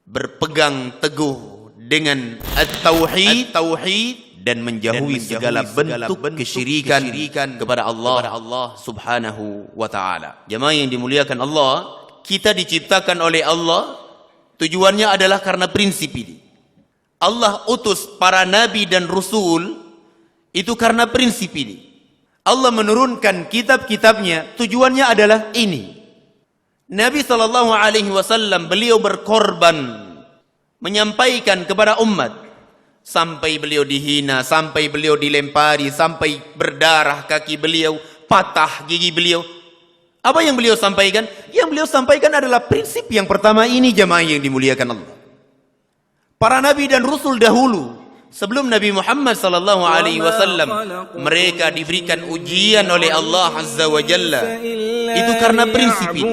berpegang teguh dengan at-tauhid dan menjauhi segala bentuk kesyirikan kepada Allah Subhanahu wa taala. Jemaah yang dimuliakan Allah, kita diciptakan oleh Allah, tujuannya adalah karena prinsip ini. Allah utus para nabi dan rasul itu karena prinsip ini. Allah menurunkan kitab-kitabnya, tujuannya adalah ini. Nabi SAW beliau berkorban menyampaikan kepada umat, sampai beliau dihina, sampai beliau dilempari, sampai berdarah kaki beliau, patah gigi beliau. Apa yang beliau sampaikan? Yang beliau sampaikan adalah prinsip yang pertama ini, jemaah yang dimuliakan Allah. Para nabi dan rasul dahulu, sebelum Nabi Muhammad SAW, mereka diberikan ujian oleh Allah Azza wa Jalla. Itu karena prinsip ini.